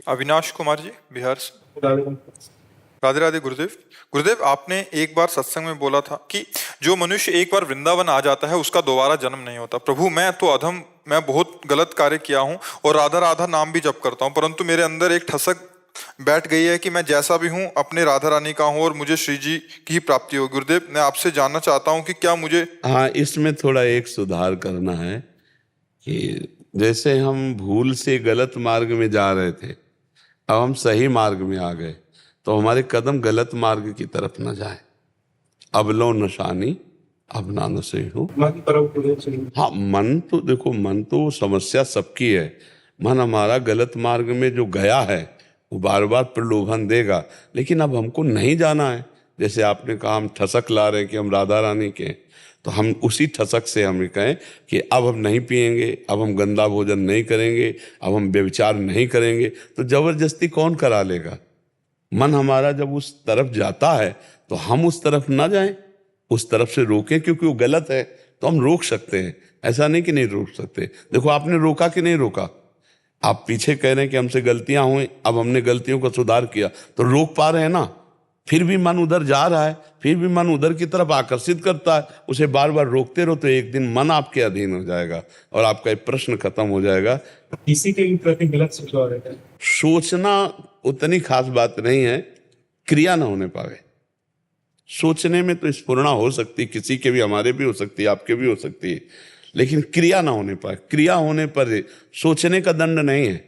अविनाश कुमार जी, बिहार से। राधे राधे गुरुदेव। गुरुदेव, आपने एक बार सत्संग में बोला था कि जो मनुष्य एक बार वृंदावन आ जाता है उसका दोबारा जन्म नहीं होता। प्रभु, मैं तो अधम, मैं बहुत गलत कार्य किया हूँ और राधा राधा नाम भी जप करता हूँ, परंतु मेरे अंदर एक ठसक बैठ गई है कि मैं जैसा भी हूँ अपने राधा रानी का हूँ और मुझे श्री जी की ही प्राप्ति हो। गुरुदेव, मैं आपसे जानना चाहता हूँ कि क्या मुझे। हाँ, इसमें थोड़ा एक सुधार करना है कि जैसे हम भूल से गलत मार्ग में जा रहे थे, अब हम सही मार्ग में आ गए, तो हमारे कदम गलत मार्ग की तरफ न जाए। अब लो नशानी अब ना नशे हो। हाँ, मन तो देखो, मन तो समस्या सबकी है। मन हमारा गलत मार्ग में जो गया है वो बार बार प्रलोभन देगा, लेकिन अब हमको नहीं जाना है। जैसे आपने कहा हम ठसक ला रहे हैं कि हम राधा रानी के, तो हम उसी ठसक से हम कहें कि अब हम नहीं पिएंगे, अब हम गंदा भोजन नहीं करेंगे, अब हम व्यभिचार नहीं करेंगे। तो जबरदस्ती कौन करा लेगा? मन हमारा जब उस तरफ जाता है तो हम उस तरफ ना जाएं, उस तरफ से रोकें, क्योंकि वो गलत है तो हम रोक सकते हैं। ऐसा नहीं कि नहीं रोक सकते। देखो, आपने रोका कि नहीं रोका? आप पीछे कह रहे हैं कि हमसे गलतियां हुई, अब हमने गलतियों का सुधार किया, तो रोक पा रहे हैं ना। फिर भी मन उधर जा रहा है, फिर भी मन उधर की तरफ आकर्षित करता है, उसे बार बार रोकते रहो तो एक दिन मन आपके अधीन हो जाएगा और आपका एक प्रश्न खत्म हो जाएगा। किसी के भी प्रति गलत सोच रहता है। सोचना उतनी खास बात नहीं है, क्रिया ना होने पावे। सोचने में तो स्फुरणा हो सकती, किसी के भी, हमारे भी हो सकती है, आपके भी हो सकती है, लेकिन क्रिया ना होने पाए। क्रिया होने पर सोचने का दंड नहीं है।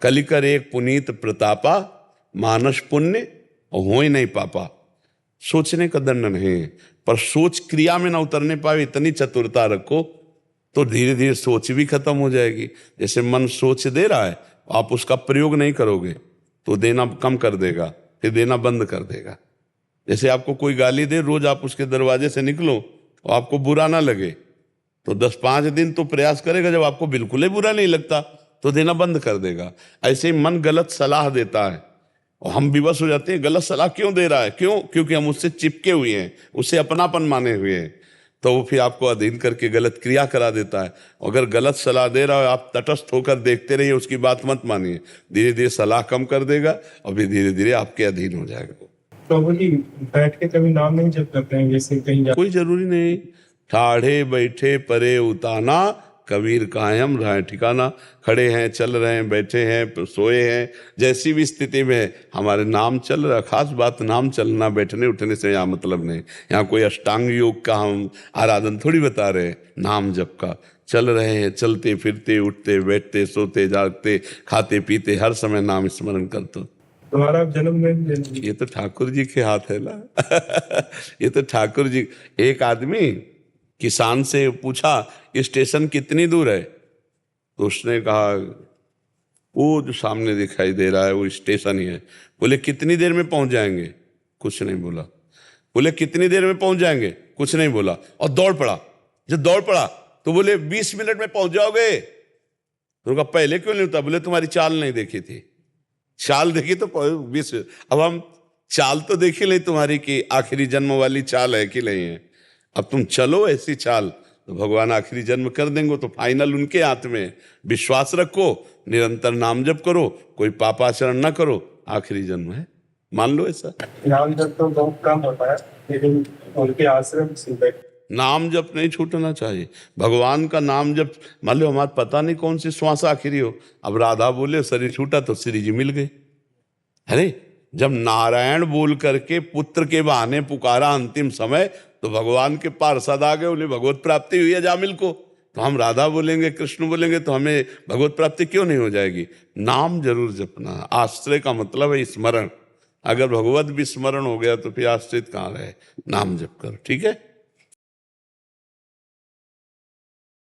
कलिकर एक पुनीत प्रतापा, मानस पुण्य और हो ही नहीं पापा। सोचने का दंड नहीं है, पर सोच क्रिया में ना उतरने पाए, इतनी चतुरता रखो तो धीरे धीरे सोच भी खत्म हो जाएगी। जैसे मन सोच दे रहा है, आप उसका प्रयोग नहीं करोगे तो देना कम कर देगा, फिर देना बंद कर देगा। जैसे आपको कोई गाली दे, रोज आप उसके दरवाजे से निकलो और आपको बुरा ना लगे तो 10-5 दिन तो प्रयास करेगा, जब आपको बिल्कुल ही बुरा नहीं लगता तो देना बंद कर देगा। ऐसे ही मन गलत सलाह देता है और हम विवश हो जाते हैं, गलत सलाह क्यों दे रहा है? क्यों? क्योंकि हम उससे चिपके हुए हैं, उससे अपनापन माने हुए हैं, तो वो फिर आपको अधीन करके गलत क्रिया करा देता है। अगर गलत सलाह दे रहा है, आप तटस्थ होकर देखते रहिए, उसकी बात मत मानिए, धीरे धीरे सलाह कम कर देगा और फिर धीरे धीरे आपके अधीन हो जाएगा। प्रभु जी, बैठ के कभी नाम नहीं जप करते हैं? जैसे कहीं कोई जरूरी नहीं, ठाढ़े बैठे परे उताना, कबीर कायम रहे ठिकाना। खड़े हैं, चल रहे हैं, बैठे हैं, सोए हैं, जैसी भी स्थिति में हमारे नाम चल रहा। खास बात नाम चलना, बैठने उठने से यहाँ मतलब नहीं। यहाँ कोई अष्टांग योग का हम आराधन थोड़ी बता रहे हैं, नाम जप का। चल रहे हैं, चलते फिरते, उठते बैठते, सोते जागते, खाते पीते, हर समय नाम स्मरण करते। तुम्हारा जन्म में ये तो ठाकुर जी के हाथ है ना। ये तो ठाकुर जी। एक आदमी किसान से पूछा स्टेशन कितनी दूर है, तो उसने कहा वो जो सामने दिखाई दे रहा है वो स्टेशन ही है। बोले कितनी देर में पहुंच जाएंगे? कुछ नहीं बोला। बोले कितनी देर में पहुंच जाएंगे? कुछ नहीं बोला, और दौड़ पड़ा। जब दौड़ पड़ा तो बोले 20 मिनट में पहुंच जाओगे। तो कहा पहले क्यों नहीं होता? बोले तुम्हारी चाल नहीं देखी थी। चाल देखी तो 20। अब हम चाल तो देखी नहीं तुम्हारी कि आखिरी जन्म वाली चाल है कि नहीं है। अब तुम चलो ऐसी चाल तो भगवान आखिरी जन्म कर देंगे, तो फाइनल उनके हाथ में। विश्वास रखो, निरंतर नाम जप करो, कोई पापाचरण ना करो, आखिरी जन्म है, मान लो ऐसा। नाम जप तो बहुत कम होता है, लेकिन उनके आश्रम से नाम जप नहीं छूटना चाहिए। भगवान का नाम जप, मान लो हमारा पता नहीं कौन सी श्वास आखिरी हो, अब राधा बोले शरीर छूटा तो श्री जी मिल गए। अरे जब नारायण बोल करके पुत्र के बहाने पुकारा अंतिम समय, तो भगवान के पार्षद आ गए, बोले भगवत प्राप्ति हुई है जामिल को। तो हम राधा बोलेंगे, कृष्ण बोलेंगे, तो हमें भगवत प्राप्ति क्यों नहीं हो जाएगी? नाम जरूर जपना। आश्रय का मतलब है स्मरण। अगर भगवत विस्मरण हो गया तो फिर आश्रित कहाँ रहे? नाम जप करो, ठीक है।